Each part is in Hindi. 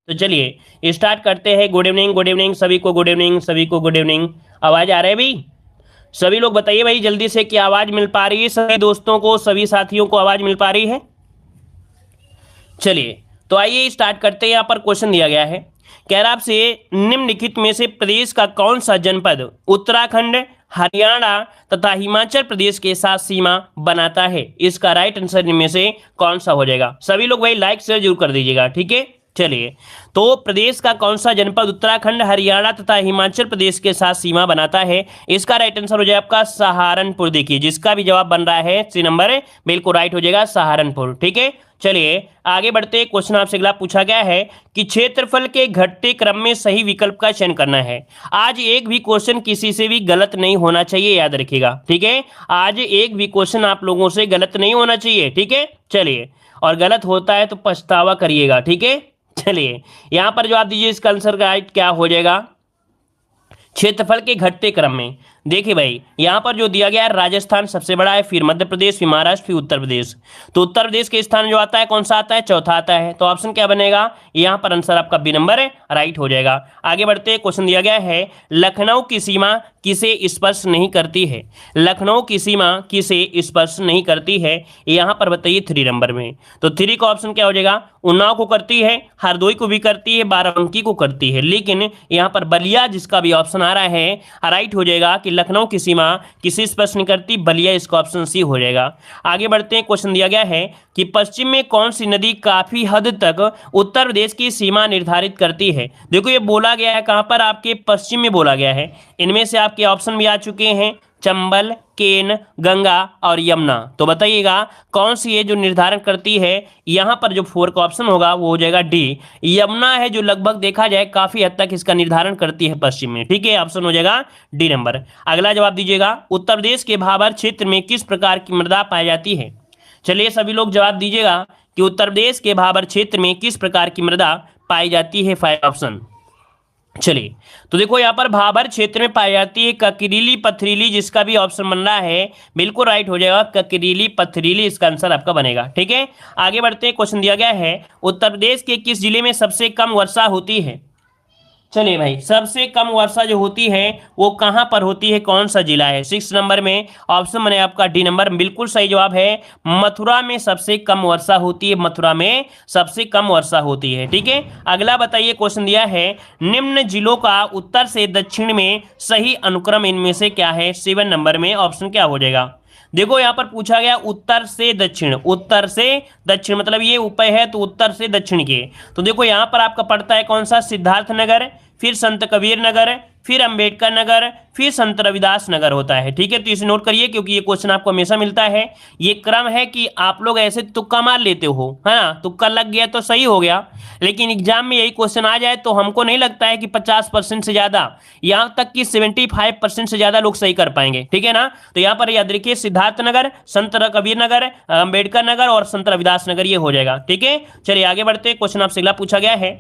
तो चलिए स्टार्ट करते हैं। गुड इवनिंग सभी को, गुड इवनिंग सभी को, गुड इवनिंग। आवाज आ रहा है भाई? सभी लोग बताइए भाई जल्दी से कि आवाज मिल पा रही है सभी दोस्तों को, सभी साथियों को आवाज मिल पा रही है? चलिए तो आइए स्टार्ट करते हैं। यहाँ पर क्वेश्चन दिया गया है, कह रहा आपसे निम्नलिखित में से प्रदेश का कौन सा जनपद उत्तराखंड, हरियाणा तथा हिमाचल प्रदेश के साथ सीमा बनाता है? इसका राइट आंसर इनमें से कौन सा हो जाएगा? सभी लोग भाई लाइक शेयर जरूर कर दीजिएगा, ठीक है। चलिए तो प्रदेश का कौन सा जनपद उत्तराखंड, हरियाणा तथा हिमाचल प्रदेश के साथ सीमा बनाता है? इसका राइट आंसर हो जाएगा आपका सहारनपुर। देखिए जिसका भी जवाब बन रहा है सी नंबर बिल्कुल राइट हो जाएगा सहारनपुर, ठीक है। चलिए आगे बढ़ते, क्वेश्चन आपसे अगला पूछा गया है कि क्षेत्रफल के घटते क्रम में सही विकल्प का चयन करना है। आज एक भी क्वेश्चन किसी से भी गलत नहीं होना चाहिए, याद रखिएगा, ठीक है। आज एक भी क्वेश्चन आप लोगों से गलत नहीं होना चाहिए, ठीक है। चलिए, और गलत होता है तो पछतावा करिएगा, ठीक है। चलिए यहां पर जवाब दीजिए, इसका आंसर राइट क्या हो जाएगा? क्षेत्रफल के घटते क्रम में देखिए भाई यहां पर जो दिया गया है राजस्थान सबसे बड़ा है, फिर मध्य प्रदेश, फिर महाराष्ट्र, फिर उत्तर प्रदेश। तो उत्तर प्रदेश के स्थान जो आता है कौन सा आता है? चौथा आता है। तो ऑप्शन क्या बनेगा? यहां पर आंसर आपका बी नंबर है राइट हो जाएगा। आगे बढ़ते, क्वेश्चन दिया गया है लखनऊ की सीमा किसे स्पर्श नहीं करती है? लखनऊ की सीमा किसे स्पर्श नहीं करती है? यहां पर बताइए 3 नंबर में। तो 3 का ऑप्शन क्या हो जाएगा? उन्नाव को करती है, हरदोई को भी करती है, बाराबंकी को करती है, लेकिन यहां पर बलिया जिसका भी ऑप्शन आ रहा है राइट हो जाएगा कि लखनऊ की सीमा किसी स्पर्श नहीं करती, बलिया, इसका ऑप्शन सी हो जाएगा। आगे बढ़ते हैं, क्वेश्चन दिया गया है कि पश्चिम में कौन सी नदी काफी हद तक उत्तर प्रदेश की सीमा निर्धारित करती है? देखो ये बोला गया है कहां पर? आपके पश्चिम में बोला गया है। इनमें से आपके ऑप्शन भी आ चुके हैं, चंबल, केन, गंगा और यमुना। तो बताइएगा कौन सी है जो निर्धारण करती है? यहां पर जो 4 का ऑप्शन होगा वो हो जाएगा डी, यमुना है, जो लगभग देखा जाए काफी हद तक इसका निर्धारण करती है पश्चिम में, ठीक है। ऑप्शन हो जाएगा डी नंबर। अगला जवाब दीजिएगा, उत्तर प्रदेश के भाबर क्षेत्र में किस प्रकार की मृदा पाई जाती है? चलिए सभी लोग जवाब दीजिएगा कि उत्तर प्रदेश के भाबर क्षेत्र में किस प्रकार की मृदा पाई जाती है। 5 ऑप्शन। चलिए तो देखो यहाँ पर भाबर क्षेत्र में पाई जाती है ककरीली पथरीली, जिसका भी ऑप्शन बन रहा है बिल्कुल राइट हो जाएगा ककरीली पथरीली, इसका आंसर आपका बनेगा, ठीक है। आगे बढ़ते हैं, क्वेश्चन दिया गया है उत्तर प्रदेश के किस जिले में सबसे कम वर्षा होती है? चलिए भाई सबसे कम वर्षा जो होती है वो कहां पर होती है, कौन सा जिला है? 6 नंबर में ऑप्शन बने आपका डी नंबर, बिल्कुल सही जवाब है। मथुरा में सबसे कम वर्षा होती है, मथुरा में सबसे कम वर्षा होती है, ठीक है। अगला बताइए, क्वेश्चन दिया है निम्न जिलों का उत्तर से दक्षिण में सही अनुक्रम इनमें से क्या है? 7 नंबर में ऑप्शन क्या हो जाएगा? देखो यहां पर पूछा गया उत्तर से दक्षिण, उत्तर से दक्षिण मतलब ये ऊपर है तो उत्तर से दक्षिण के। तो देखो यहां पर आपका पड़ता है कौन सा? सिद्धार्थ नगर, फिर संत कबीर नगर, फिर अंबेडकर नगर, फिर संत रविदास नगर होता है, ठीक है। तो इसे नोट करिए क्योंकि ये क्वेश्चन आपको हमेशा मिलता है। ये क्रम है कि आप लोग ऐसे तुक्का मार लेते हो, है ना, तुक्का लग गया तो सही हो गया, लेकिन एग्जाम में यही क्वेश्चन आ जाए तो हमको नहीं लगता है कि 50% से ज्यादा, यहां तक कि 75% से ज्यादा लोग सही कर पाएंगे, ठीक है ना। तो यहां पर याद रखिए सिद्धार्थ नगर, संत कबीर नगर, अंबेडकर नगर और संत रविदास नगर, ये हो जाएगा, ठीक है। चलिए आगे बढ़ते, क्वेश्चन आपसे अगला पूछा गया है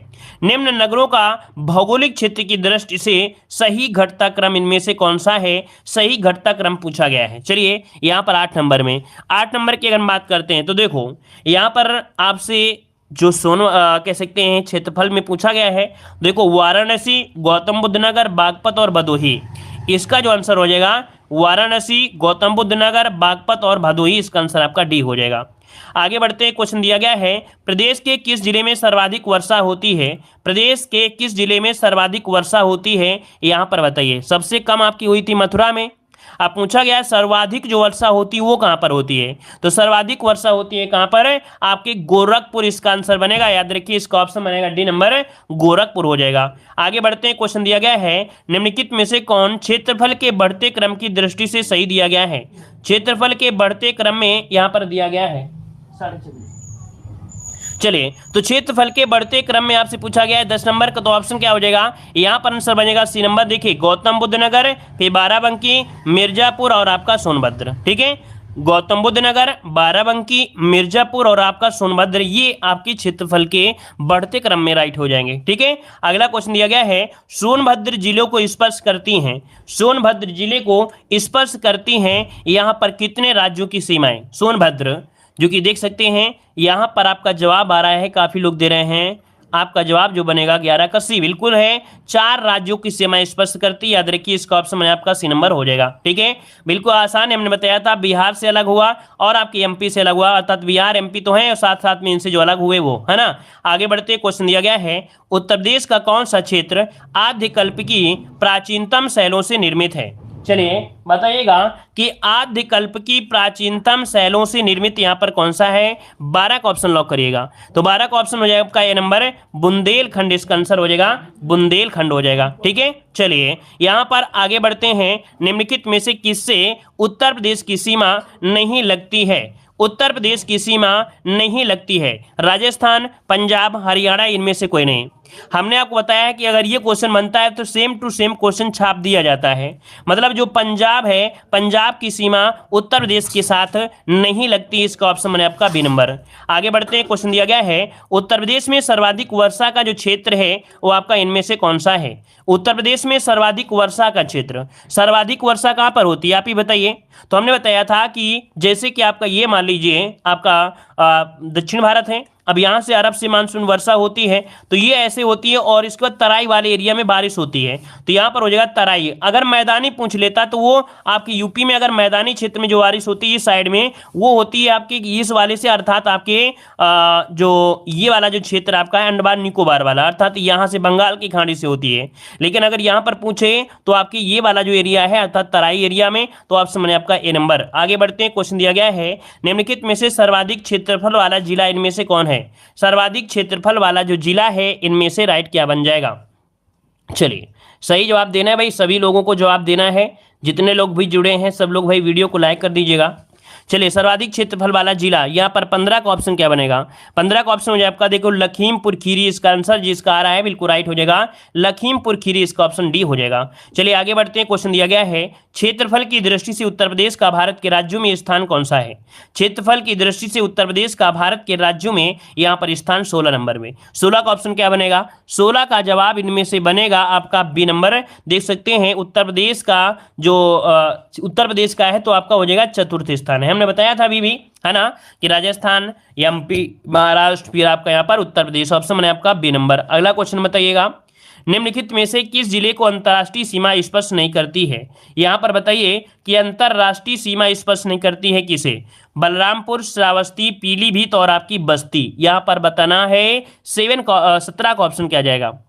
निम्न नगरों का भौगोलिक क्षेत्र की दृष्टि से सही घटता क्रम इनमें से कौन सा है? सही घटता क्रम पूछा गया है। चलिए यहां पर 8 नंबर में, 8 नंबर की अगर हम बात करते हैं तो देखो यहां पर आपसे जो कह सकते हैं क्षेत्रफल में पूछा गया है, देखो वाराणसी, गौतम बुद्ध नगर, बागपत और भदोही, इसका जो आंसर हो जाएगा वाराणसी, गौतम बुद्ध नगर, बागपत और भदोही, इसका आंसर आपका डी हो जाएगा। आगे बढ़ते, क्वेश्चन दिया गया है प्रदेश के किस जिले में सर्वाधिक वर्षा होती है? प्रदेश के किस जिले में सर्वाधिक वर्षा होती है? यहां पर बताइए। सबसे कम आपकी हुई थी मथुरा में। अब पूछा गया सर्वाधिक जो वर्षा होती है वो कहां पर होती है? तो सर्वाधिक वर्षा होती है कहां पर? आपके गोरखपुर, इसका आंसर बनेगा, याद रखिए इसका ऑप्शन बनेगा डी नंबर, गोरखपुर हो जाएगा। आगे बढ़ते हैं, क्वेश्चन दिया गया है निम्नलिखित में से कौन क्षेत्रफल के बढ़ते क्रम की दृष्टि से सही दिया गया है? क्षेत्रफल के बढ़ते क्रम में यहां पर दिया गया है चलिए तो क्षेत्रफल के बढ़ते क्रम में आपसे पूछा गया है 10 नंबर का, तो ऑप्शन क्या हो जाएगा? यहां पर आंसर बनेगा सी नंबर। देखिए गौतम बुद्ध नगर, फिर बाराबंकी, मिर्जापुर और आपका सोनभद्र, ठीक है। गौतम बुद्ध नगर, बाराबंकी, मिर्जापुर और आपका सोनभद्र, ये आपके क्षेत्रफल के बढ़ते क्रम में राइट हो जाएंगे, ठीक है। अगला क्वेश्चन दिया गया है सोनभद्र जिलों को स्पर्श करती हैं, सोनभद्र जिले को स्पर्श करती हैं यहां पर कितने राज्यों की सीमाएं? सोनभद्र जो कि देख सकते हैं यहां पर आपका जवाब आ रहा है, काफी लोग दे रहे हैं आपका जवाब जो बनेगा 11 का सी बिल्कुल है। 4 राज्यों की सीमा स्पष्ट करती है, याद रखिए इसका ऑप्शन में आपका सी नंबर हो जाएगा। ठीक है, बिल्कुल आसान है, हमने बताया था बिहार से अलग हुआ और आपके एमपी से अलग हुआ, अर्थात बिहार एमपी तो है और साथ साथ में इनसे जो अलग हुए वो है ना। आगे बढ़ते क्वेश्चन दिया गया है, उत्तर प्रदेश का कौन सा क्षेत्र आद्यकल्पिकी प्राचीनतम शैलों से निर्मित है। चलिए बताइएगा कि आद्यकल्प की प्राचीनतम शैलों से निर्मित यहाँ पर कौन सा है। 12 का ऑप्शन लॉक करिएगा, तो 12 का ऑप्शन हो जाएगा आपका ए नंबर बुंदेलखंड, इसका आंसर हो जाएगा बुंदेलखंड हो जाएगा। ठीक है, चलिए यहाँ पर आगे बढ़ते हैं, निम्नलिखित में से किससे उत्तर प्रदेश की सीमा नहीं लगती है। उत्तर प्रदेश की सीमा नहीं लगती है, राजस्थान, पंजाब, हरियाणा, इनमें से कोई नहीं। हमने आपको बताया है कि अगर ये क्वेश्चन बनता है तो सेम टू सेम क्वेश्चन छाप दिया जाता है, मतलब जो पंजाब है, पंजाब की सीमा उत्तर प्रदेश के साथ नहीं लगती, इसका ऑप्शन मैंने आपका बी नंबर। आगे बढ़ते हैं, क्वेश्चन दिया गया है, उत्तर प्रदेश में सर्वाधिक वर्षा का जो क्षेत्र है वो आपका इनमें से कौन सा है। उत्तर प्रदेश में सर्वाधिक वर्षा का क्षेत्र, सर्वाधिक वर्षा कहाँ पर होती है आप ही बताइए। तो हमने बताया था कि जैसे कि आपका ये मान लीजिए आपका दक्षिण भारत है, अब यहाँ से अरब से मानसून वर्षा होती है तो ये ऐसे होती है और इसके बाद तराई वाले एरिया में बारिश होती है, तो यहाँ पर हो जाएगा तराई। अगर मैदानी पूछ लेता तो वो आपके यूपी में अगर मैदानी क्षेत्र में जो बारिश होती है इस साइड में वो होती है आपके इस वाले से, अर्थात आपके जो ये वाला जो क्षेत्र आपका है अंडमान निकोबार वाला, अर्थात यहाँ से बंगाल की खाड़ी से होती है। लेकिन अगर यहाँ पर पूछे तो आपके ये वाला जो एरिया है अर्थात तराई एरिया में, तो ऑप्शन मैंने आपका ए नंबर। आगे बढ़ते हैं, क्वेश्चन दिया गया है, निम्नलिखित में से सर्वाधिक क्षेत्रफल वाला जिला इनमें से कौन है। सर्वाधिक क्षेत्रफल वाला जो जिला है इनमें से राइट क्या बन जाएगा। चलिए सही जवाब देना है भाई, सभी लोगों को जवाब देना है, जितने लोग भी जुड़े हैं सब लोग भाई वीडियो को लाइक कर दीजिएगा। चलिए सर्वाधिक क्षेत्रफल वाला जिला, यहाँ पर 15 का ऑप्शन क्या बनेगा। 15 का ऑप्शन हो जाए आपका देखो लखीमपुर खीरी, इसका आंसर जिसका आ रहा है बिल्कुल राइट हो जाएगा लखीमपुर खीरी, इसका ऑप्शन डी हो जाएगा। चलिए आगे बढ़ते हैं, क्वेश्चन दिया गया है, क्षेत्रफल की दृष्टि से उत्तर प्रदेश का भारत के राज्यों में स्थान कौन सा है। क्षेत्रफल की दृष्टि से उत्तर प्रदेश का भारत के राज्यों में यहाँ पर स्थान 16 नंबर में। 16 का ऑप्शन क्या बनेगा, 16 का जवाब इनमें से बनेगा आपका बी नंबर। देख सकते हैं उत्तर प्रदेश का जो उत्तर प्रदेश का है तो आपका हो जाएगा चतुर्थ स्थान है। हमने बताया था अभी भी है ना कि राजस्थान, एमपी, महाराष्ट्र, फिर आपका यहाँ पर उत्तर प्रदेश, ऑप्शन मैंने आपका बी नंबर। अगला क्वेश्चन बताइएगा, निम्नलिखित में से किस जिले को अंतर्राष्ट्रीय सीमा स्पष्ट नहीं करती है। यहाँ पर बताइए कि अंतर्राष्ट्रीय सीमा स्पष्ट नहीं करती है किसे। बलरामपुर, श्रावस्ती, पीलीभीत और आपकी बस्ती, यहाँ पर बताना है 17 का ऑप्शन क्या जाएगा।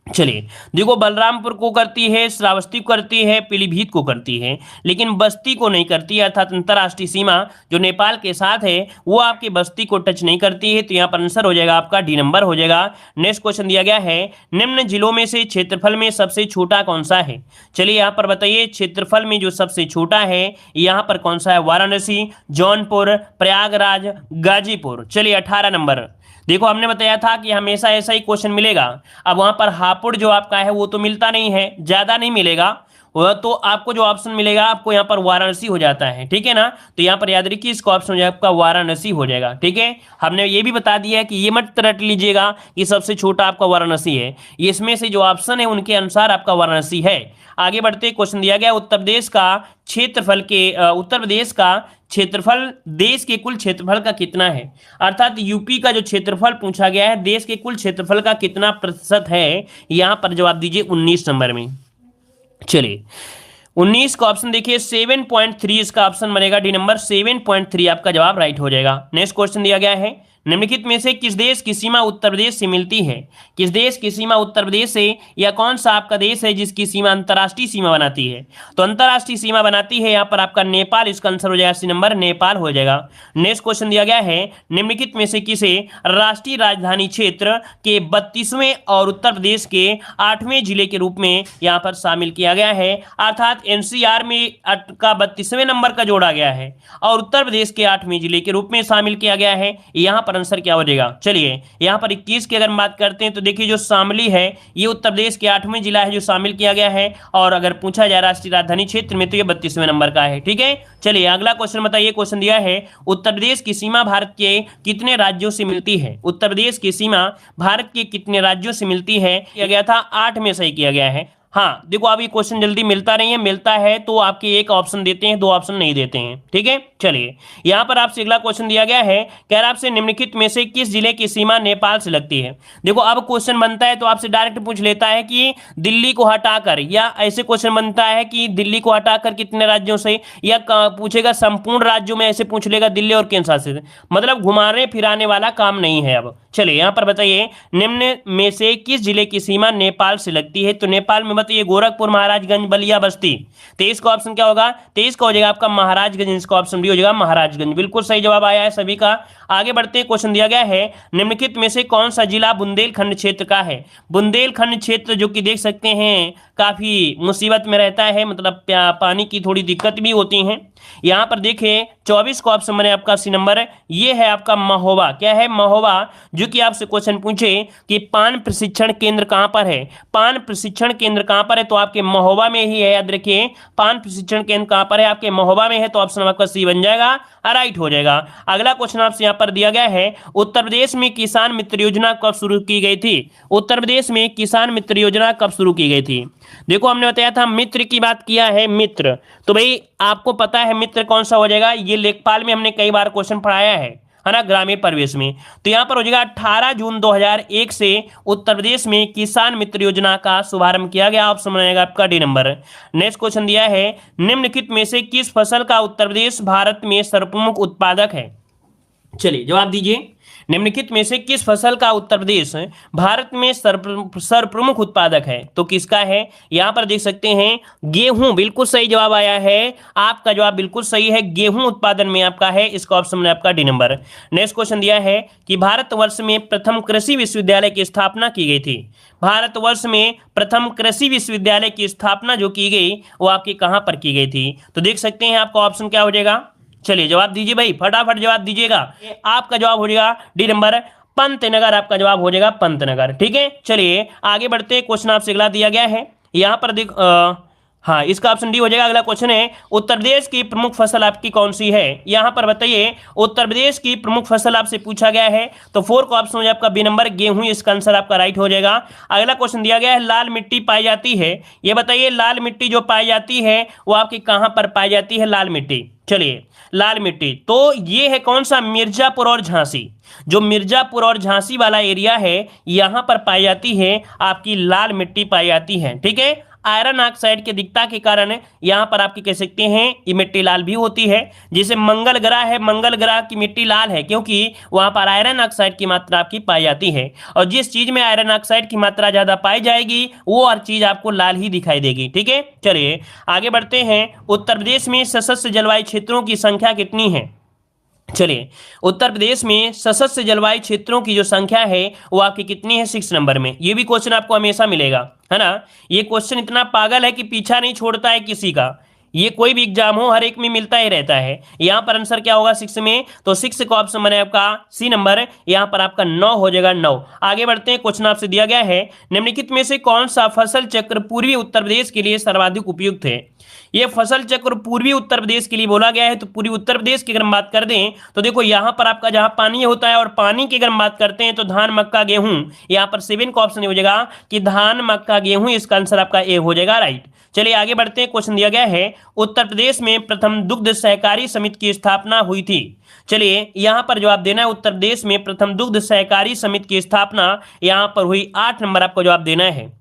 चलिए देखो बलरामपुर को करती है, श्रावस्ती को करती है, पीलीभीत को करती है, लेकिन बस्ती को नहीं करती है, अर्थात अंतर्राष्ट्रीय सीमा जो नेपाल के साथ है वो आपकी बस्ती को टच नहीं करती है, तो यहाँ पर आंसर हो जाएगा आपका डी नंबर हो जाएगा। नेक्स्ट क्वेश्चन दिया गया है, निम्न जिलों में से क्षेत्रफल में सबसे छोटा कौन सा है। चलिए यहाँ पर बताइए क्षेत्रफल में जो सबसे छोटा है यहाँ पर कौन सा है। वाराणसी, जौनपुर, प्रयागराज, गाजीपुर। चलिए 18 नंबर। देखो हमने बताया था कि हमेशा ऐसा ही क्वेश्चन मिलेगा। अब वहां पर हापुड़ जो आपका है वो तो मिलता नहीं है, ज्यादा नहीं मिलेगा, वह तो आपको जो ऑप्शन मिलेगा आपको यहाँ पर वाराणसी हो जाता है, ठीक है ना। तो यहाँ पर याद रखिए इसका ऑप्शन हो जाएगा आपका वाराणसी हो जाएगा। ठीक है, हमने ये भी बता दिया है कि ये मत रट लीजिएगा कि सबसे छोटा आपका वाराणसी है, इसमें से जो ऑप्शन है उनके अनुसार आपका वाराणसी है। आगे बढ़ते क्वेश्चन दिया गया, उत्तर प्रदेश का क्षेत्रफल देश के कुल क्षेत्रफल का कितना है। अर्थात यूपी का जो क्षेत्रफल पूछा गया है देश के कुल क्षेत्रफल का कितना प्रतिशत है, यहाँ पर जवाब दीजिए 19 नंबर में। चलिए 19 का ऑप्शन देखिए 7.3, इसका ऑप्शन बनेगा डी नंबर 7.3, आपका जवाब राइट हो जाएगा। नेक्स्ट क्वेश्चन दिया गया है, निम्नलिखित में से किस देश की सीमा उत्तर प्रदेश से मिलती है। किस देश की सीमा उत्तर प्रदेश से, या कौन सा आपका देश है जिसकी सीमा अंतर्राष्ट्रीय सीमा बनाती है। तो अंतर्राष्ट्रीय सीमा बनाती है यहाँ पर आपका नेपाल, इसका आंसर हो जाएगा सी नंबर नेपाल हो जाएगा। नेक्स्ट क्वेश्चन दिया गया है, निम्नलिखित में से किसे राष्ट्रीय राजधानी क्षेत्र के 32वें और उत्तर प्रदेश के 8वें जिले के रूप में यहाँ पर शामिल किया गया है। अर्थात एनसीआर में का 32वें नंबर का जोड़ा गया है और उत्तर प्रदेश के 8वें जिले के रूप में शामिल किया गया है। यहाँ आंसर क्या हो जाएगा। चलिए यहाँ पर 21 की अगर बात करते हैं तो देखिए जो शामली है ये उत्तर प्रदेश के 8वें जिला है जो शामिल किया गया है, और अगर पूछा जाए राष्ट्रीय राजधानी क्षेत्र में तो ये 32वें नंबर का है। ठीक है, चलिए अगला क्वेश्चन बताइए। क्वेश्चन दिया है, उत्तर प्रदेश की सीमा भारत के कितने राज्यों से मिलती है। उत्तर प्रदेश की सीमा भारत के कितने राज्यों से मिलती है। किया गया था 8 में सही किया गया है। हाँ देखो, आप ये क्वेश्चन जल्दी मिलता नहीं है, मिलता है तो आपके एक ऑप्शन देते हैं, 2 ऑप्शन नहीं देते हैं। ठीक है, चलिए यहाँ पर आपसे अगला क्वेश्चन दिया गया है, कह रहा है आपसे निम्नलिखित में से किस जिले की सीमा नेपाल से लगती है। देखो अब क्वेश्चन बनता है तो आपसे डायरेक्ट पूछ लेता है कि दिल्ली को हटाकर, या ऐसे क्वेश्चन बनता है कि दिल्ली को हटाकर कितने राज्यों से, या पूछेगा संपूर्ण राज्यों में, ऐसे पूछ लेगा दिल्ली और केंद्र शासित, मतलब घुमाने फिराने वाला काम नहीं है। अब चलिए यहाँ पर बताइए, निम्न में से किस जिले की सीमा नेपाल से लगती है। तो नेपाल में बताइए गोरखपुर, महाराजगंज, बलिया, बस्ती। 23 का ऑप्शन क्या होगा, 23 का हो जाएगा आपका महाराजगंज, इसका ऑप्शन भी हो जाएगा महाराजगंज। बिल्कुल सही जवाब आया है सभी का। आगे बढ़ते हैं, क्वेश्चन दिया गया है, निम्नलिखित में से कौन सा जिला बुंदेलखंड क्षेत्र का है। बुंदेलखंड क्षेत्र जो कि देख सकते हैं काफी मुसीबत में रहता है, मतलब पानी की थोड़ी दिक्कत भी होती है। यहाँ पर देखें 24 का ऑप्शन बने आपका सी नंबर, ये है आपका महोबा। क्या है, महोबा। जो कि आपसे क्वेश्चन पूछे कि पान प्रशिक्षण केंद्र कहां पर है, पान प्रशिक्षण केंद्र कहां पर है, तो आपके महोबा में ही है। याद रखिए, पान प्रशिक्षण केंद्र कहां पर है, आपके महोबा में है, तो ऑप्शन आपका सी बन जाएगा, राइट हो जाएगा। अगला क्वेश्चन आपसे यहाँ पर दिया गया है, उत्तर प्रदेश में किसान मित्र योजना कब शुरू की गई थी। उत्तर प्रदेश में किसान मित्र योजना कब शुरू की गई थी। देखो हमने बताया था मित्र की बात किया है, मित्र, तो भाई आपको पता है मित्र कौन सा हो जाएगा, ये लेखपाल में हमने कई बार क्वेश्चन पढ़ाया है ना, ग्रामीण परिवेश में। तो यहाँ पर हो जाएगा 18 जून 2001 से उत्तर प्रदेश में किसान मित्र योजना का शुभारंभ किया गया। ऑप्शन बनेगा आपका डी नंबर। नेक्स्ट क्वेश्चन दिया है, निम्नलिखित में से किस फसल का उत्तर प्रदेश भारत में सर्वप्रमुख उत्पादक है। चलिए जवाब दीजिए, निम्नलिखित में से किस फसल का उत्तर प्रदेश भारत में सर्वप्रमुख उत्पादक है। तो किसका है, यहां पर देख सकते हैं गेहूं। बिल्कुल सही जवाब आया है, आपका जवाब बिल्कुल सही है, गेहूं उत्पादन में आपका है, इसका ऑप्शन में आपका डी नंबर। नेक्स्ट क्वेश्चन दिया है कि भारतवर्ष में प्रथम कृषि विश्वविद्यालय की स्थापना की गई थी। भारतवर्ष में प्रथम कृषि विश्वविद्यालय की स्थापना जो की गई वो आपकी कहां पर की गई थी। तो देख सकते हैं आपका ऑप्शन क्या हो जाएगा, चलिए जवाब दीजिए भाई, फटाफट जवाब दीजिएगा। आपका जवाब हो जाएगा डी नंबर, पंतनगर आपका जवाब हो जाएगा, पंतनगर। ठीक है, चलिए आगे बढ़ते हैं, क्वेश्चन आपसे अगला दिया गया है, यहां पर देख हाँ इसका ऑप्शन डी हो जाएगा। अगला क्वेश्चन है, उत्तर प्रदेश की प्रमुख फसल आपकी कौन सी है। यहां पर बताइए उत्तर प्रदेश की प्रमुख फसल आपसे पूछा गया है, तो 4 का ऑप्शन हो जाएगा आपका बी नंबर, गेहूं, इसका आंसर आपका राइट हो जाएगा। अगला क्वेश्चन दिया गया है, लाल मिट्टी पाई जाती है, ये बताइए लाल मिट्टी जो पाई जाती है वो आपकी कहां पर पाई जाती है, लाल मिट्टी। चलिए लाल मिट्टी, तो ये है कौन सा, मिर्जापुर और झांसी। जो मिर्जापुर और झांसी वाला एरिया है यहां पर पाई जाती है आपकी लाल मिट्टी पाई जाती है। ठीक है, आयरन ऑक्साइड की अधिकता के कारण यहां पर आपकी कह सकते हैं ये मिट्टी लाल भी होती है। जैसे मंगल ग्रह है, मंगल ग्रह की मिट्टी लाल है क्योंकि वहां पर आयरन ऑक्साइड की मात्रा आपकी पाई जाती है, और जिस चीज में आयरन ऑक्साइड की मात्रा ज्यादा पाई जाएगी वो हर चीज आपको लाल ही दिखाई देगी। ठीक है, चलिए आगे बढ़ते हैं, उत्तर प्रदेश में सशस्त्र जलवायु क्षेत्रों की संख्या कितनी है। चलिए उत्तर प्रदेश में सशस्त्र जलवायु क्षेत्रों की जो संख्या है वो आपकी कितनी है, 6 नंबर में। ये भी क्वेश्चन आपको हमेशा मिलेगा, है ना। ये क्वेश्चन इतना पागल है कि पीछा नहीं छोड़ता है किसी का, ये कोई भी एग्जाम हो हर एक में मिलता ही रहता है। यहां पर आंसर क्या होगा 6 में, तो 6 का ऑप्शन बने आपका सी नंबर, यहां पर आपका 9 हो जाएगा, 9। आगे बढ़ते हैं, क्वेश्चन आपसे दिया गया है, निम्नलिखित में से कौन सा फसल चक्र पूर्वी उत्तर प्रदेश के लिए सर्वाधिक उपयुक्त है। ये फसल चक्र पूर्वी उत्तर प्रदेश के लिए बोला गया है, तो पूर्वी उत्तर प्रदेश की अगर हम बात कर दें तो देखो यहां पर आपका जहां पानी होता है, और पानी की अगर हम बात करते हैं तो धान, मक्का, गेहूं, यहां पर 7 का ऑप्शन हो जाएगा कि धान, मक्का, गेहूं, इसका आंसर आपका ए हो जाएगा, राइट। चलिए आगे बढ़ते हैं, क्वेश्चन दिया गया है, उत्तर प्रदेश में प्रथम दुग्ध सहकारी समिति की स्थापना हुई थी। चलिए यहां पर जवाब देना है, उत्तर प्रदेश में प्रथम दुग्ध सहकारी समिति की स्थापना यहां पर हुई, 8 नंबर आपको जवाब देना है।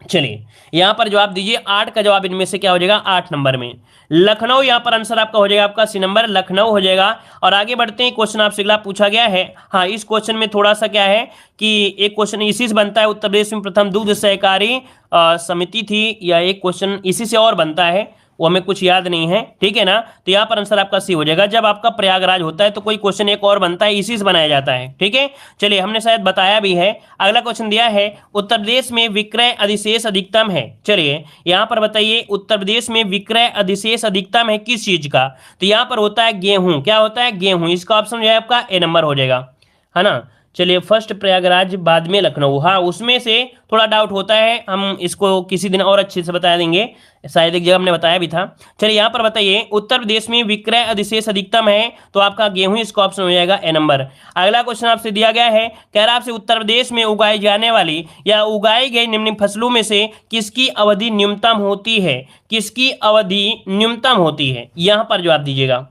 चलिए यहां पर जवाब दीजिए, 8 का जवाब इनमें से क्या हो जाएगा, 8 नंबर में लखनऊ, यहां पर आंसर आपका हो जाएगा आपका सी नंबर, लखनऊ हो जाएगा। और आगे बढ़ते हैं, क्वेश्चन आपसे अगला पूछा गया है, हाँ इस क्वेश्चन में थोड़ा सा क्या है कि एक क्वेश्चन इसी से बनता है, उत्तर प्रदेश में प्रथम दुग्ध सहकारी समिति थी, या एक क्वेश्चन इसी से और बनता है, वो हमें कुछ याद नहीं है, ठीक है ना। तो यहाँ पर आंसर आपका सी हो जाएगा। जब आपका प्रयागराज होता है तो कोई क्वेश्चन एक और बनता है, इसी से बनाया जाता है, ठीक है। चलिए हमने शायद बताया भी है। अगला क्वेश्चन दिया है, उत्तर प्रदेश में विक्रय अधिशेष अधिकतम है। चलिए यहाँ पर बताइए, उत्तर प्रदेश में विक्रय अधिशेष अधिकतम है किस चीज का, तो यहाँ पर होता है गेहूं। क्या होता है, गेहूं, इसका ऑप्शन जो है आपका ए नंबर हो जाएगा, है ना। चलिए फर्स्ट प्रयागराज बाद में लखनऊ, हाँ उसमें से थोड़ा डाउट होता है, हम इसको किसी दिन और अच्छे से बता देंगे, शायद एक जगह हमने बताया भी था। चलिए यहाँ पर बताइए उत्तर प्रदेश में विक्रय अधिशेष अधिकतम है, तो आपका गेहूं इसका ऑप्शन हो जाएगा ए नंबर। अगला क्वेश्चन आपसे दिया गया है, कह रहा आपसे उत्तर प्रदेश में उगाई जाने वाली या उगाई गई निम्न फसलों में से किसकी अवधि न्यूनतम होती है, किसकी अवधि न्यूनतम होती है, यहां पर जवाब दीजिएगा।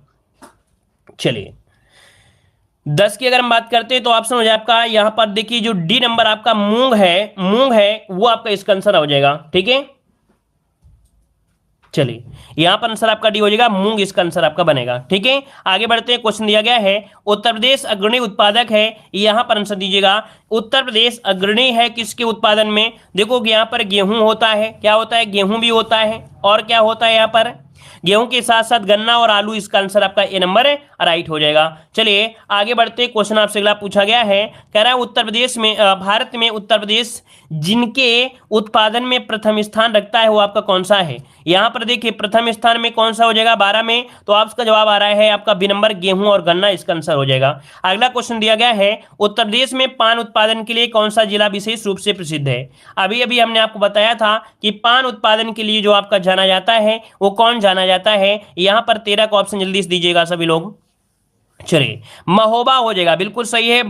चलिए 10 की अगर हम बात करते हैं तो ऑप्शन हो जाए आपका यहां पर देखिए जो डी नंबर आपका मूंग है वो आपका इसका आंसर हो जाएगा, ठीक है। चलिए यहां पर आंसर आपका डी हो जाएगा, मूंग इसका आंसर आपका बनेगा, ठीक है। आगे बढ़ते हैं, क्वेश्चन दिया गया है उत्तर प्रदेश अग्रणी उत्पादक है, यहां पर आंसर दीजिएगा उत्तर प्रदेश अग्रणी है किसके उत्पादन में। देखो यहां पर गेहूं होता है, क्या होता है, गेहूं भी होता है, और क्या होता है यहाँ पर गेहूं के साथ साथ गन्ना और आलू, इसका आंसर आपका ए नंबर राइट हो जाएगा। चलिए आगे बढ़ते, क्वेश्चन आपसे अगला पूछा गया है, कह रहा है उत्तर प्रदेश में भारत में उत्तर प्रदेश जिनके उत्पादन में प्रथम स्थान रखता है वो आपका कौन सा है। यहां पर देखिए प्रथम स्थान में कौन सा हो जाएगा 12 में, तो आपका जवाब आ रहा है आपका बी नंबर गेहूं और गन्ना, इसका आंसर हो जाएगा। अगला क्वेश्चन दिया गया है उत्तर प्रदेश में पान उत्पादन के लिए कौन सा जिला विशेष रूप से प्रसिद्ध है। अभी अभी हमने आपको बताया था कि पान उत्पादन के लिए जो आपका जाना जाता है वो कौन जाना जाता है, यहां पर 13 का ऑप्शन जल्दी से दीजिएगा सभी लोग। चलिए महोबा हो जाएगा, बिल्कुल सही है,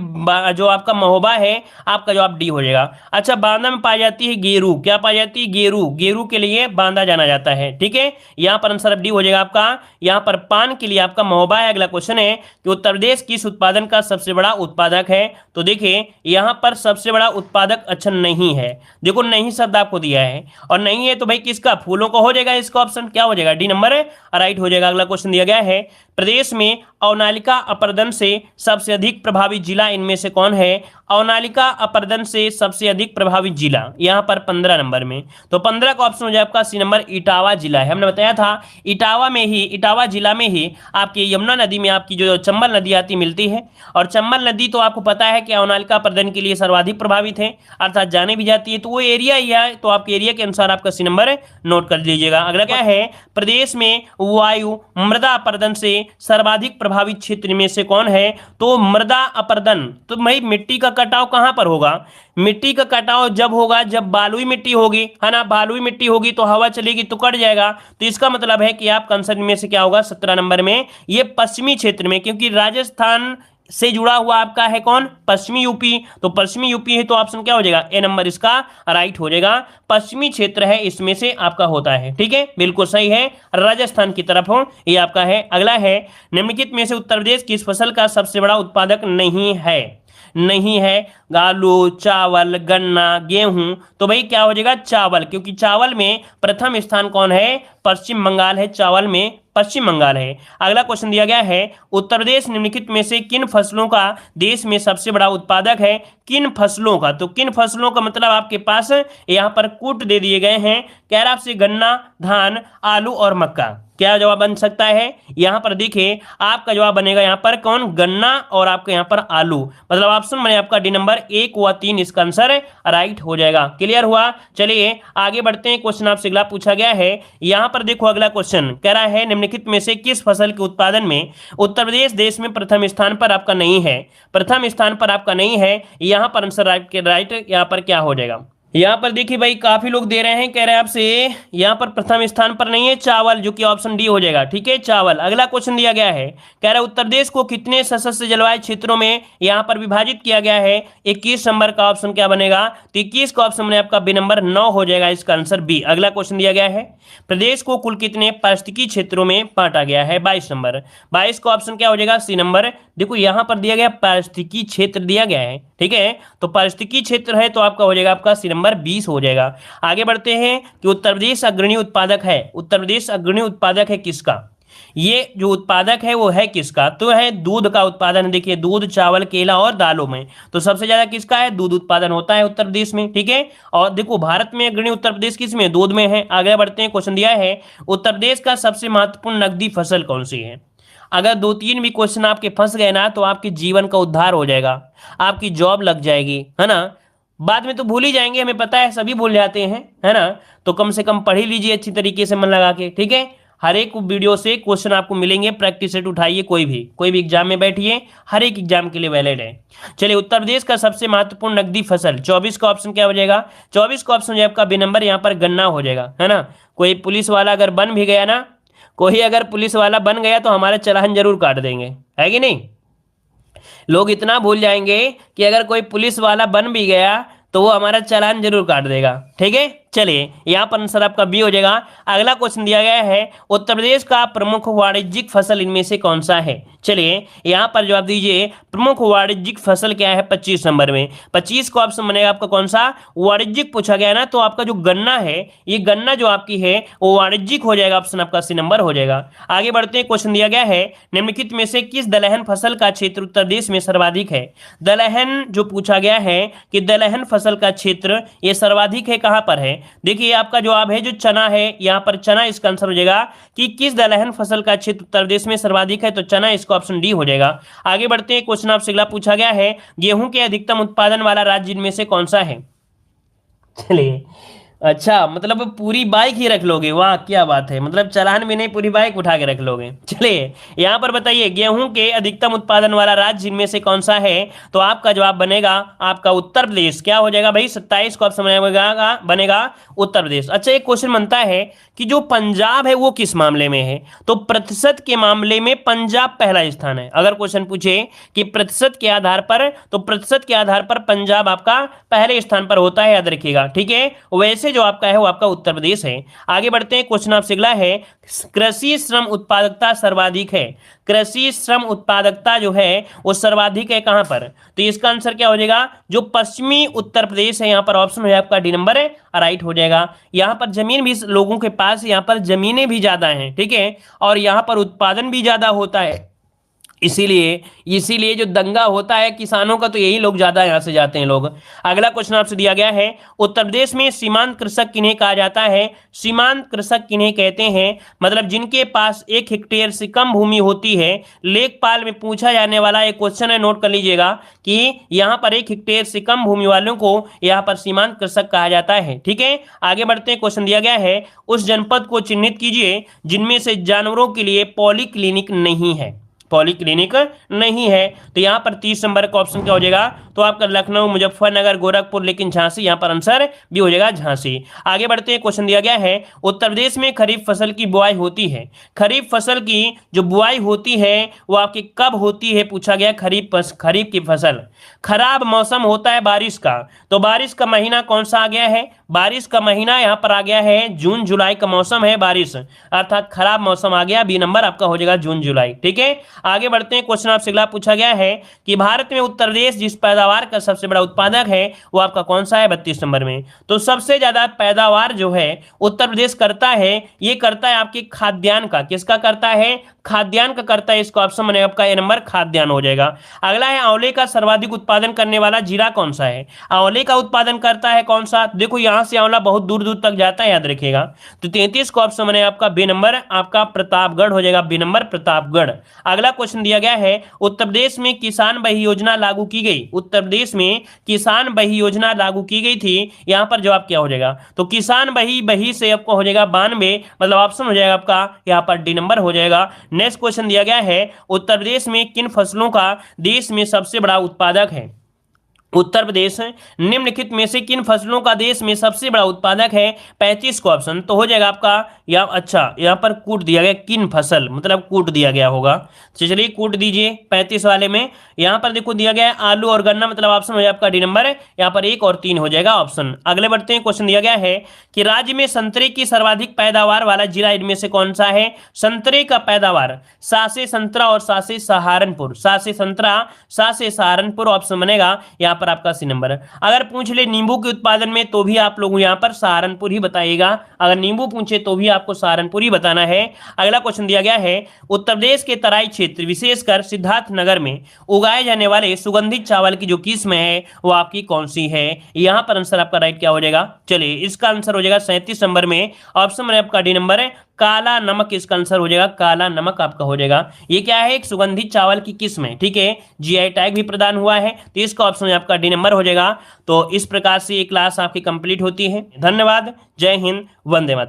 जो आपका महोबा है आपका जवाब डी हो जाएगा। अच्छा बांदा में पाई जाती है गेरू, क्या पाई जाती है, गेरू, गेरू के लिए बांदा जाना जाता है, ठीक है। यहां पर आंसर डी हो जाएगा आपका, यहां पर पान के लिए आपका महोबा है। अगला क्वेश्चन है कि उत्तर प्रदेश किस उत्पादन का सबसे बड़ा उत्पादक है, तो देखिए यहां पर सबसे बड़ा उत्पादक अच्छा नहीं है, देखो नहीं शब्द आपको दिया है और नहीं है तो भाई किसका, फूलों का हो जाएगा, इसका ऑप्शन क्या हो जाएगा, डी नंबर राइट हो जाएगा। अगला क्वेश्चन दिया गया है प्रदेश में अवनालिका अपर्दन से सबसे अधिक प्रभावित जिला इनमें से कौन है। अवनालिका अपर्दन से सबसे अधिक प्रभावित जिला यहां पर 15 नंबर में, तो 15 का ऑप्शन हो जाए आपका सी नंबर इटावा जिला है। हमने बताया था इटावा जिला में ही आपकी यमुना नदी में आपकी जो चंबल नदी आती मिलती है, और चंबल नदी तो आपको पता है कि अवनालिका अपर्दन के लिए सर्वाधिक प्रभावित है, अर्थात जाने भी जाती है, तो वो एरिया ही है, तो आपके एरिया के अनुसार आपका सी नंबर नोट कर लीजिएगा। अगला क्या है प्रदेश में वायु मृदा अपर्दन से सर्वाधिक प्रभावित क्षेत्र में से कौन है, तो मृदा अपर्दन, तो भाई मिट्टी का कटाव कहां पर होगा, मिट्टी का कटाव जब होगा जब बालुई मिट्टी होगी, है ना, बालुई मिट्टी होगी तो हवा चलेगी तो कट जाएगा, तो इसका मतलब है कि आपका आंसर में से क्या होगा 17 नंबर में, ये पश्चिमी क्षेत्र में, क्योंकि राजस्थान से जुड़ा हुआ आपका है कौन, पश्चिमी यूपी, तो पश्चिमी यूपी है तो ऑप्शन क्या हो जाएगा ए नंबर इसका राइट हो जाएगा। पश्चिमी क्षेत्र है इसमें से आपका होता है, ठीक है, बिल्कुल सही है, राजस्थान की तरफ हो ये आपका है। अगला है निम्नलिखित में से उत्तर प्रदेश किस फसल का सबसे बड़ा उत्पादक नहीं है, नहीं है आलू, चावल, गन्ना, गेहूं, तो भाई क्या हो जाएगा चावल, क्योंकि चावल में प्रथम स्थान कौन है, पश्चिम बंगाल है, चावल में पश्चिम बंगाल है। अगला क्वेश्चन दिया गया है उत्तर प्रदेश निम्नलिखित में से किन फसलों का देश में सबसे बड़ा उत्पादक है, किन फसलों का, तो किन फसलों का मतलब आपके पास यहां पर कूट दे दिए गए हैं, कह रहा आपसे गन्ना, धान, आलू और मक्का, क्या जवाब बन सकता है, यहां पर देखिए आपका जवाब बनेगा यहां पर कौन, गन्ना और आपका यहां पर आलू, मतलब ऑप्शन बने आपका डी नंबर 1 व 3, इसका आंसर राइट हो जाएगा। क्लियर हुआ। चलिए आगे बढ़ते हैं, क्वेश्चन आपसे अगला पूछा गया है, यहां पर देखो अगला क्वेश्चन कह रहा है निम्नलिखित में से किस फसल के उत्पादन में उत्तर प्रदेश देश में प्रथम स्थान पर आपका नहीं है, प्रथम स्थान पर आपका नहीं है, यहां पर आंसर राइट यहां पर क्या हो जाएगा। यहाँ पर देखिए भाई काफी लोग दे रहे हैं, कह रहे हैं आपसे यहाँ पर प्रथम स्थान पर नहीं है चावल, जो कि ऑप्शन डी हो जाएगा, ठीक है चावल। अगला क्वेश्चन दिया गया है, कह रहा है उत्तर प्रदेश को कितने सशस्त्र जलवायु क्षेत्रों में यहाँ पर विभाजित किया गया है, 21 नंबर का ऑप्शन क्या बनेगा, तो 21 का ऑप्शन बने आपका बी नंबर 9 हो जाएगा, इसका आंसर बी। अगला क्वेश्चन दिया गया है प्रदेश को कुल कितने पारिस्थितिकी क्षेत्रों में बांटा गया है, 22 नंबर, 22 का ऑप्शन क्या हो जाएगा सी नंबर। देखो यहाँ पर दिया गया पारिस्थितिकी क्षेत्र दिया गया है, ठीक है, तो पारिस्थितिकी क्षेत्र है तो आपका हो जाएगा आपका सी नंबर 20 हो जाएगा। आगे बढ़ते हैं कि उत्तर प्रदेश अग्रणी उत्पादक है, उत्तर प्रदेश अग्रणी उत्पादक है किसका, ये जो उत्पादक है वो है किसका, तो है दूध का उत्पादन। देखिए दूध, चावल, केला और दालों में तो सबसे ज्यादा किसका है, दूध उत्पादन होता है उत्तर प्रदेश में, ठीक है। और देखो भारत में अग्रणी उत्तर प्रदेश किस में, दूध में है। आगे बढ़ते हैं, क्वेश्चन दिया है उत्तर प्रदेश का सबसे महत्वपूर्ण नकदी फसल कौन सी है। अगर 2-3 भी क्वेश्चन आपके फंस गए ना तो आपके जीवन का उद्धार हो जाएगा, आपकी जॉब लग जाएगी, है ना, बाद में तो भूल ही जाएंगे, हमें पता है सभी भूल जाते हैं, है ना, तो कम से कम पढ़ ही लीजिए अच्छी तरीके से मन लगा के, ठीक है। हर एक वीडियो से क्वेश्चन आपको मिलेंगे, प्रैक्टिस सेट उठाइए, कोई भी एग्जाम में बैठिए, हर एक एग्जाम के लिए वैलिड है। चलिए, उत्तर प्रदेश का सबसे महत्वपूर्ण नकदी फसल 24 का ऑप्शन क्या हो जाएगा? 24 का ऑप्शन जो है आपका बी नंबर यहाँ पर गन्ना हो जाएगा, है ना। कोई पुलिस वाला अगर बन भी गया ना, कोई अगर पुलिस वाला बन गया तो हमारा चालान जरूर काट देंगे, है कि नहीं। लोग इतना भूल जाएंगे कि अगर कोई पुलिस वाला बन भी गया तो वो हमारा चालान जरूर काट देगा, ठीक है। चलिए, यहाँ पर आंसर आपका बी हो जाएगा। अगला क्वेश्चन दिया गया है, उत्तर प्रदेश का प्रमुख वाणिज्यिक फसल इनमें से कौन सा है? चलिए, यहाँ पर जवाब दीजिए, प्रमुख वाणिज्यिक फसल क्या है 25 नंबर में। 25 का ऑप्शन बनेगा आपका कौन सा? वाणिज्यिक पूछा गया ना, तो आपका जो गन्ना है, ये गन्ना जो आपकी है वो वाणिज्यिक हो जाएगा, ऑप्शन आपका सी नंबर हो जाएगा। आगे बढ़ते हैं, क्वेश्चन दिया गया है, निम्नलिखित में से किस दलहन फसल का क्षेत्र उत्तर प्रदेश में सर्वाधिक है? दलहन जो पूछा गया है कि दलहन फसल का क्षेत्र ये सर्वाधिक है, कहां पर है? देखिए, आपका जवाब है जो चना है, यहां पर चना इसका आंसर हो जाएगा कि किस दलहन फसल का क्षेत्र उत्तर प्रदेश में सर्वाधिक है, तो चना इसका ऑप्शन डी हो जाएगा। आगे बढ़ते हैं, क्वेश्चन आपसे अगला पूछा गया है, गेहूं के अधिकतम उत्पादन वाला राज्य इनमें से कौन सा है? चलिए, अच्छा, मतलब पूरी बाइक ही रख लोगे, वाह क्या बात है, मतलब चालान भी नहीं, पूरी बाइक उठा के रख लोगे। चलिए, यहाँ पर बताइए, गेहूं के अधिकतम उत्पादन वाला राज्य इनमें से कौन सा है? तो आपका जवाब बनेगा आपका उत्तर प्रदेश। क्या हो जाएगा भाई? 27 को ऑप्शन बनेगा उत्तर प्रदेश। अच्छा, एक क्वेश्चन बनता है कि जो पंजाब है वो किस मामले में है? तो प्रतिशत के मामले में पंजाब पहला स्थान है। अगर क्वेश्चन पूछे कि प्रतिशत के आधार पर, तो प्रतिशत के आधार पर पंजाब आपका पहले स्थान पर होता है, याद रखिएगा, ठीक है। वैसे जो आपका है वो आपका उत्तर प्रदेश है। आगे बढ़ते हैं, क्वेश्चन आपसे अगला है, कृषि श्रम उत्पादकता सर्वाधिक है। कृषि श्रम उत्पादकता जो है वो सर्वाधिक है कहां पर? तो इसका आंसर क्या हो जाएगा? जो पश्चिमी उत्तर प्रदेश है, यहां पर ऑप्शन हो जाएगा आपका डी नंबर है, राइट हो जाएगा। यहां पर जमीन भी लोगों के पास, यहां पर जमीनें भी ज्यादा हैं, ठीक है, और यहां पर उत्पादन भी ज्यादा होता है। इसीलिए जो दंगा होता है किसानों का, तो यही लोग ज्यादा यहां से जाते हैं लोग। अगला क्वेश्चन आपसे दिया गया है, उत्तर प्रदेश में सीमांत कृषक किन्हें कहा जाता है? सीमांत कृषक किन्हें कहते हैं? मतलब जिनके पास 1 हेक्टेयर से कम भूमि होती है। लेखपाल में पूछा जाने वाला एक क्वेश्चन है, नोट कर लीजिएगा कि यहाँ पर 1 हेक्टेयर से कम भूमि वालों को यहाँ पर सीमांत कृषक कहा जाता है, ठीक है। आगे बढ़ते हैं, क्वेश्चन दिया गया है, उस जनपद को चिन्हित कीजिए जिनमें से जानवरों के लिए पॉलीक्लिनिक नहीं है। पॉलीक्लिनिक नहीं है, तो यहां पर 30 नंबर का ऑप्शन क्या हो जाएगा? तो आपका लखनऊ, मुजफ्फरनगर, गोरखपुर, लेकिन झांसी, यहां पर आंसर भी हो जाएगा झांसी। आगे बढ़ते हैं, क्वेश्चन दिया गया है, उत्तर प्रदेश में खरीफ फसल की बुआई होती है। खरीफ फसल की जो बुआई होती है वो आपकी कब होती है पूछा गया? खरीफ की फसल खराब मौसम होता है बारिश का, तो बारिश का महीना कौन सा आ गया है? बारिश का महीना यहां पर आ गया है जून जुलाई का मौसम है बारिश, अर्थात खराब मौसम आ गया, बी नंबर आपका हो जाएगा जून जुलाई, ठीक है। आगे बढ़ते हैं, क्वेश्चन आपसे अगला पूछा गया है कि भारत में उत्तर प्रदेश जिस पैदावार का सबसे बड़ा उत्पादक है वो आपका कौन सा है? 32 नंबर में। तो सबसे ज्यादा पैदावार जो है उत्तर प्रदेश करता है, ये करता है आपके खाद्यान्न का। किसका करता है? खाद्यान्न का करता है, इसका ऑप्शन बनेगा आपका ए नंबर, खाद्यान्न हो जाएगा। अगला है, आंवले का सर्वाधिक उत्पादन करने वाला जिला कौन सा है? आंवले का उत्पादन करता है कौन सा? देखो, यहां से आंवला बहुत दूर दूर तक जाता है, याद रखिएगा। तो 33 का ऑप्शन बनेगा आपका बी नंबर, आपका प्रतापगढ़ हो जाएगा, बी नंबर प्रतापगढ़। अगला क्वेश्चन दिया गया है, उत्तर प्रदेश में किसान बही योजना लागू की गई। उत्तर प्रदेश में किसान बही योजना लागू की गई थी, यहां पर जवाब क्या हो जाएगा? तो किसान बही से आपको हो जाएगा 92, मतलब ऑप्शन हो जाएगा आपका यहां पर डी नंबर हो जाएगा। नेक्स्ट क्वेश्चन दिया गया है, उत्तर प्रदेश में किन फसलों का देश में सबसे बड़ा उत्पादक है? उत्तर प्रदेश निम्नलिखित में से किन फसलों का देश में सबसे बड़ा उत्पादक है? 35 का ऑप्शन तो हो जाएगा आपका अच्छा, यहाँ पर कूट दिया गया, किन फसल, मतलब कूट दिया गया होगा, तो चलिए कूट दीजिए 35 वाले में। यहाँ पर देखो दिया गया है आलू और गन्ना, मतलब ऑप्शन हो जाएगा आपका डी नंबर, यहाँ पर 1 और 3 हो जाएगा ऑप्शन। अगले बढ़ते हैं, क्वेश्चन दिया गया है कि राज्य में संतरे की सर्वाधिक पैदावार वाला जिला इनमें से कौन सा है? संतरे का पैदावार, सासे संतरा और सासे सहारनपुर, सासे संतरा सासे सहारनपुर ऑप्शन बनेगा यहाँ पर आपका सी नंबर। अगर पूछ ले नींबू के उत्पादन में, तो भी आप लोग यहाँ पर सहारनपुर ही बताइएगा। अगर नींबू पूछे तो भी आपको सहारनपुर ही बताना है। अगला क्वेश्चन दिया गया है, उत्तर प्रदेश के तराई क्षेत्र विशेषकर सिद्धार्थनगर में उगाए जाने वाले सुगंधित चावल की जो किस्म है वो आपकी कौन सी है? यहाँ पर आंसर आपका राइट क्या हो जाएगा? चलिए, इसका आंसर हो जाएगा 37 नंबर में, ऑप्शन में आपका डी नंबर है, काला नमक इसका आंसर हो जाएगा, काला नमक आपका हो जाएगा। ये क्या है? एक सुगंधित चावल की किस्म है, ठीक है, जीआई टैग भी प्रदान हुआ है, तो इसका ऑप्शन आपका डी नंबर हो जाएगा। तो इस प्रकार से ये क्लास आपकी कंप्लीट होती है। धन्यवाद, जय हिंद, वंदे मातरम।